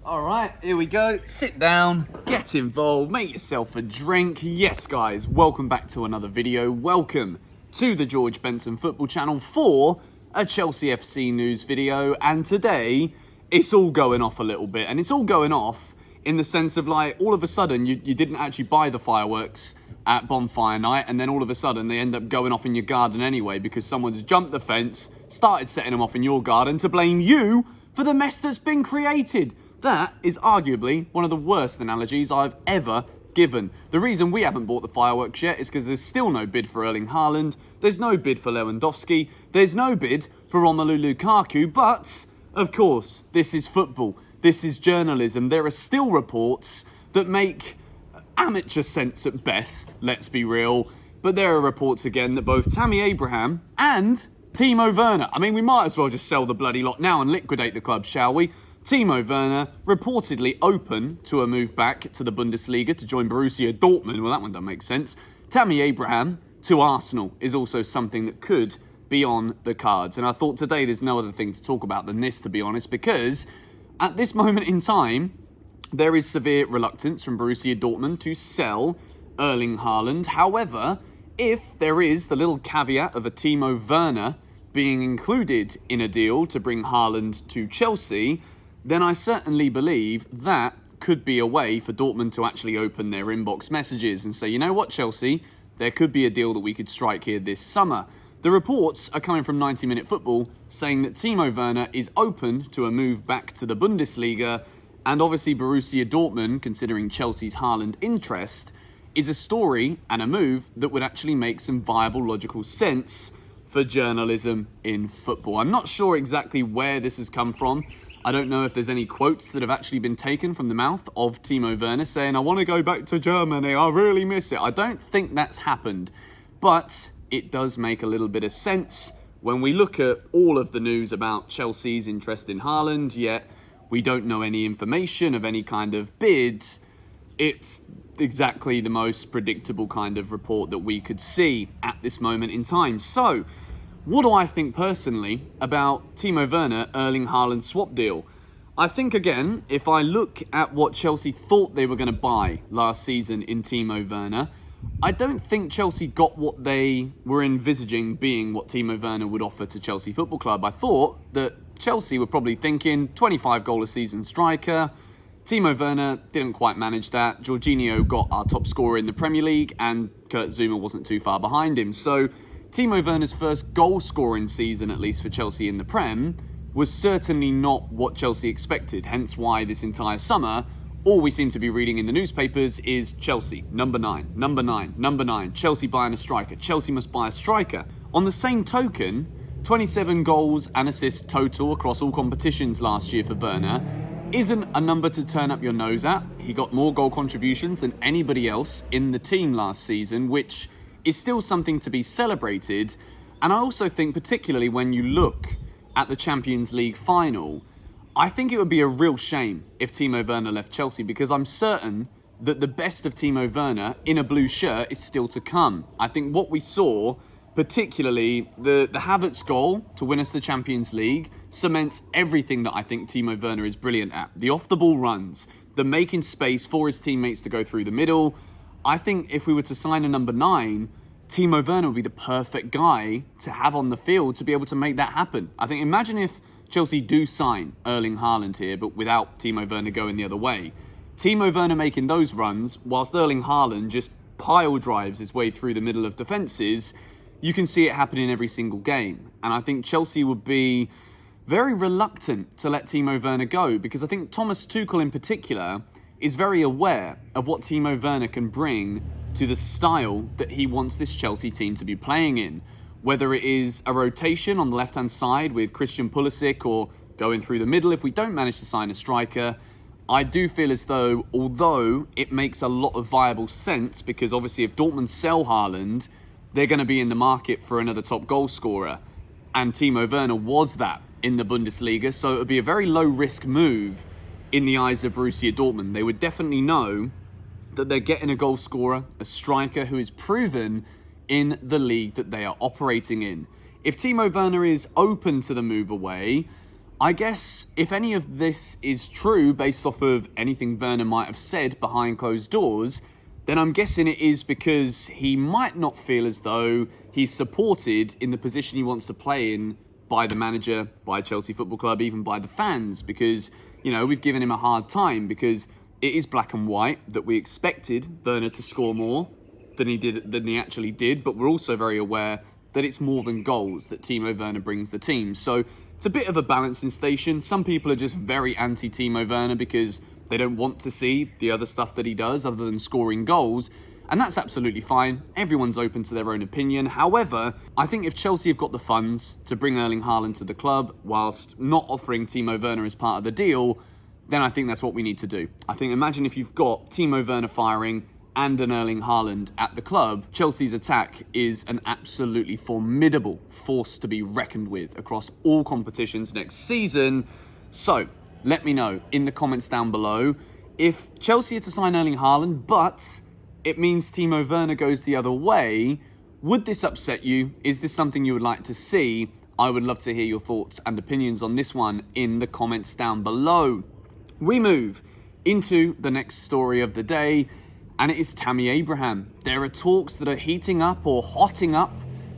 All right, here we go. Sit down, get involved, make yourself a drink. Yes, guys, welcome back to another video. Welcome to the George Benson Football Channel for a Chelsea FC news video. And today, it's all going off a little bit. And it's all going off in the sense of like, all of a sudden, you didn't actually buy the fireworks at bonfire night. And then all of a sudden, they end up going off in your garden anyway because someone's jumped the fence, started setting them off in your garden to blame you for the mess that's been created. That is arguably one of the worst analogies I've ever given. The reason we haven't bought the fireworks yet is because there's still no bid for Erling Haaland, there's no bid for Lewandowski, there's no bid for Romelu Lukaku, but, of course, this is football, this is journalism. There are still reports that make amateur sense at best, let's be real, but there are reports again that both Tammy Abraham and TIMO WERNER, I mean, we might as well just sell the bloody lot now and liquidate the club, shall we? TIMO WERNER reportedly open to a move back to the Bundesliga to join Borussia Dortmund. Well, that one doesn't make sense. Tammy Abraham to Arsenal is also something that could be on the cards. And I thought today there's no other thing to talk about than this, to be honest, because at this moment in time, there is severe reluctance from Borussia Dortmund to sell Erling Haaland. However, if there is the little caveat of a TIMO WERNER being included in a deal to bring Haaland to Chelsea, then I certainly believe that could be a way for Dortmund to actually open their inbox messages and say, you know what, Chelsea, there could be a deal that we could strike here this summer. The reports are coming from 90 Minute Football saying that TIMO WERNER is open to a move back to the Bundesliga, and obviously Borussia Dortmund, considering Chelsea's Haaland interest, is a story and a move that would actually make some viable, logical sense for journalism in football. I'm not sure exactly where this has come from. I don't know if there's any quotes that have actually been taken from the mouth of TIMO WERNER saying, I want to go back to Germany, I really miss it. I don't think that's happened, but it does make a little bit of sense when we look at all of the news about Chelsea's interest in Haaland, yet we don't know any information of any kind of bids. It's exactly the most predictable kind of report that we could see at this moment in time. So, what do I think personally about TIMO WERNER Erling Haaland swap deal? I think, again, if I look at what Chelsea thought they were going to buy last season in TIMO WERNER, I don't think Chelsea got what they were envisaging being what TIMO WERNER would offer to Chelsea Football Club. I thought that Chelsea were probably thinking 25 goal a season striker. TIMO WERNER didn't quite manage that. Jorginho got our top scorer in the Premier League and Kurt Zouma wasn't too far behind him. So TIMO WERNER's first goal-scoring season, at least for Chelsea in the Prem, was certainly not what Chelsea expected, hence why this entire summer, all we seem to be reading in the newspapers is Chelsea, number 9, number 9, number 9, Chelsea buying a striker, Chelsea must buy a striker. On the same token, 27 goals and assists total across all competitions last year for WERNER isn't a number to turn up your nose at. He got more goal contributions than anybody else in the team last season, which is still something to be celebrated. And I also think, particularly when you look at the Champions League final, I think it would be a real shame if TIMO WERNER left Chelsea, because I'm certain that the best of TIMO WERNER in a blue shirt is still to come. I think what we saw, particularly the Havertz goal to win us the Champions League, cements everything that I think TIMO WERNER is brilliant at. The off-the-ball runs, the making space for his teammates to go through the middle. I think if we were to sign a number 9, TIMO WERNER would be the perfect guy to have on the field to be able to make that happen. I think, imagine if Chelsea do sign Erling Haaland here, but without TIMO WERNER going the other way. TIMO WERNER making those runs, whilst Erling Haaland just pile drives his way through the middle of defences, you can see it happening every single game. And I think Chelsea would be very reluctant to let TIMO WERNER go, because I think Thomas Tuchel in particular is very aware of what TIMO WERNER can bring to the style that he wants this Chelsea team to be playing in. Whether it is a rotation on the left-hand side with Christian Pulisic or going through the middle if we don't manage to sign a striker, I do feel as though, although it makes a lot of viable sense, because obviously if Dortmund sell Haaland, they're going to be in the market for another top goal scorer. And TIMO WERNER was that in the Bundesliga, so it would be a very low-risk move in the eyes of Borussia Dortmund. They would definitely know that they're getting a goal scorer, a striker who is proven in the league that they are operating in. If TIMO WERNER is open to the move away, I guess if any of this is true based off of anything Werner might have said behind closed doors, then I'm guessing it is because he might not feel as though he's supported in the position he wants to play in by the manager, by Chelsea Football Club, even by the fans, because, we've given him a hard time because it is black and white that we expected Werner to score more than he actually did, but we're also very aware that it's more than goals that Timo Werner brings the team. So it's a bit of a balancing station. Some people are just very anti-Timo Werner because they don't want to see the other stuff that he does other than scoring goals. And that's absolutely fine. Everyone's open to their own opinion. However, I think if Chelsea have got the funds to bring Erling Haaland to the club whilst not offering Timo Werner as part of the deal, then I think that's what we need to do. I think imagine if you've got Timo Werner firing and an Erling Haaland at the club, Chelsea's attack is an absolutely formidable force to be reckoned with across all competitions next season. So let me know in the comments down below if Chelsea had to sign Erling Haaland, but it means Timo Werner goes the other way. Would this upset you? Is this something you would like to see? I would love to hear your thoughts and opinions on this one in the comments down below. We move into the next story of the day, and it is Tammy Abraham. There are talks that are heating up or hotting up,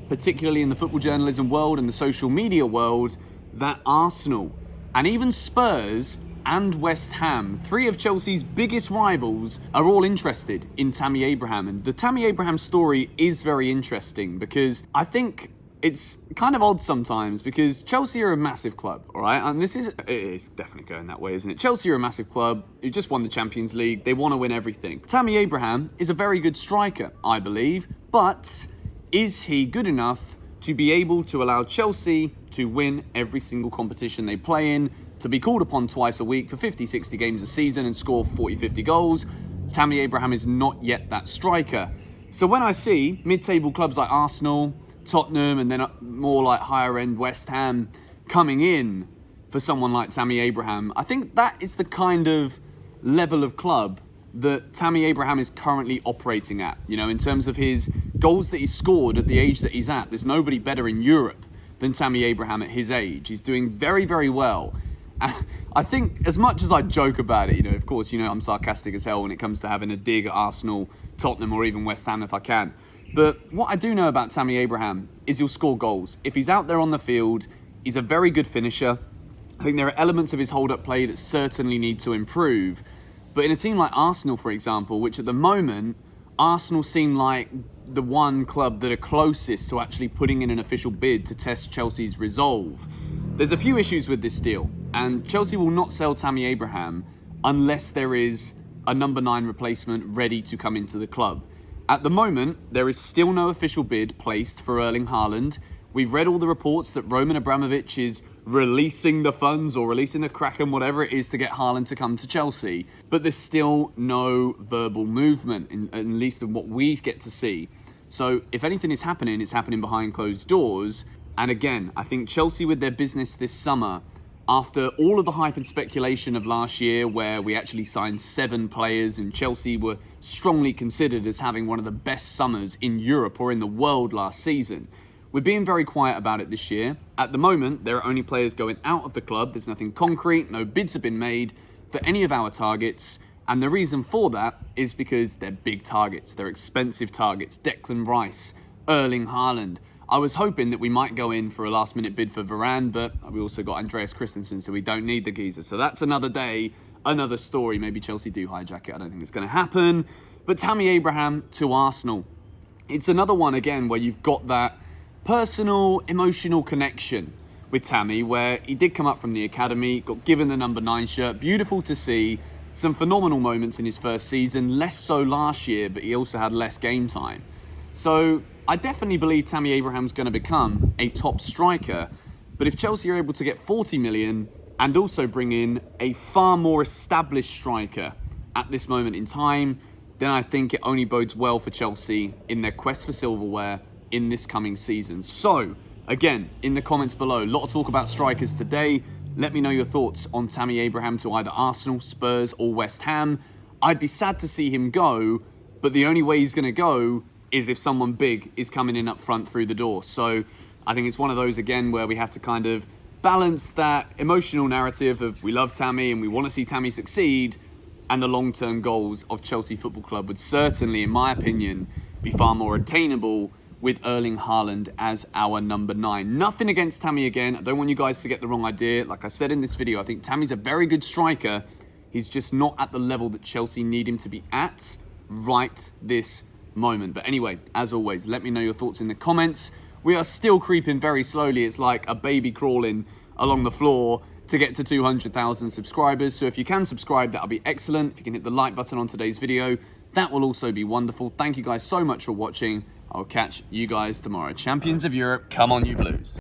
particularly in the football journalism world and the social media world, that Arsenal and even Spurs and West Ham, three of Chelsea's biggest rivals, are all interested in Tammy Abraham. And the Tammy Abraham story is very interesting because I think it's kind of odd sometimes because Chelsea are a massive club, all right? And it is definitely going that way, isn't it? Chelsea are a massive club who just won the Champions League. They want to win everything. Tammy Abraham is a very good striker, I believe, but is he good enough to be able to allow Chelsea to win every single competition they play in, to be called upon twice a week for 50, 60 games a season and score 40, 50 goals? Tammy Abraham is not yet that striker. So when I see mid-table clubs like Arsenal, Tottenham, and then more like higher-end West Ham coming in for someone like Tammy Abraham, I think that is the kind of level of club that Tammy Abraham is currently operating at. In terms of his goals that he's scored at the age that he's at, there's nobody better in Europe than Tammy Abraham at his age. He's doing very, very well. I think as much as I joke about it, of course, I'm sarcastic as hell when it comes to having a dig at Arsenal, Tottenham, or even West Ham if I can. But what I do know about Tammy Abraham is he'll score goals. If he's out there on the field, he's a very good finisher. I think there are elements of his hold-up play that certainly need to improve. But in a team like Arsenal, for example, which at the moment, Arsenal seem like the one club that are closest to actually putting in an official bid to test Chelsea's resolve. There's a few issues with this deal, and Chelsea will not sell Tammy Abraham unless there is a number 9 replacement ready to come into the club. At the moment, there is still no official bid placed for Erling Haaland. We've read all the reports that Roman Abramovich is releasing the funds or releasing the Kraken, whatever it is, to get Haaland to come to Chelsea. But there's still no verbal movement, at least in what we get to see. So if anything is happening, it's happening behind closed doors. And again, I think Chelsea with their business this summer, after all of the hype and speculation of last year where we actually signed 7 players and Chelsea were strongly considered as having one of the best summers in Europe or in the world last season, we're being very quiet about it this year. At the moment, there are only players going out of the club. There's nothing concrete, no bids have been made for any of our targets. And the reason for that is because they're big targets. They're expensive targets. Declan Rice, Erling Haaland. I was hoping that we might go in for a last-minute bid for Varane, but we also got Andreas Christensen, so we don't need the geezer. So that's another day, another story. Maybe Chelsea do hijack it. I don't think it's going to happen. But Tammy Abraham to Arsenal. It's another one, again, where you've got that personal, emotional connection with Tammy, where he did come up from the academy, got given the number 9 shirt. Beautiful to see. Some phenomenal moments in his first season. Less so last year, but he also had less game time. So I definitely believe Tammy Abraham's going to become a top striker. But if Chelsea are able to get 40 million and also bring in a far more established striker at this moment in time, then I think it only bodes well for Chelsea in their quest for silverware in this coming season. So, again, in the comments below, a lot of talk about strikers today. Let me know your thoughts on Tammy Abraham to either Arsenal, Spurs, or West Ham. I'd be sad to see him go, but the only way he's going to go is if someone big is coming in up front through the door. So I think it's one of those, again, where we have to kind of balance that emotional narrative of we love Tammy and we want to see Tammy succeed, and the long-term goals of Chelsea Football Club would certainly, in my opinion, be far more attainable with Erling Haaland as our number 9. Nothing against Tammy again. I don't want you guys to get the wrong idea. Like I said in this video, I think Tammy's a very good striker. He's just not at the level that Chelsea need him to be at right this moment. But anyway, as always, let me know your thoughts in the comments. We are still creeping very slowly. It's like a baby crawling along the floor to get to 200,000 subscribers. So if you can subscribe, that'll be excellent. If you can hit the like button on today's video, that will also be wonderful. Thank you guys so much for watching. I'll catch you guys tomorrow. Champions of Europe, come on you Blues.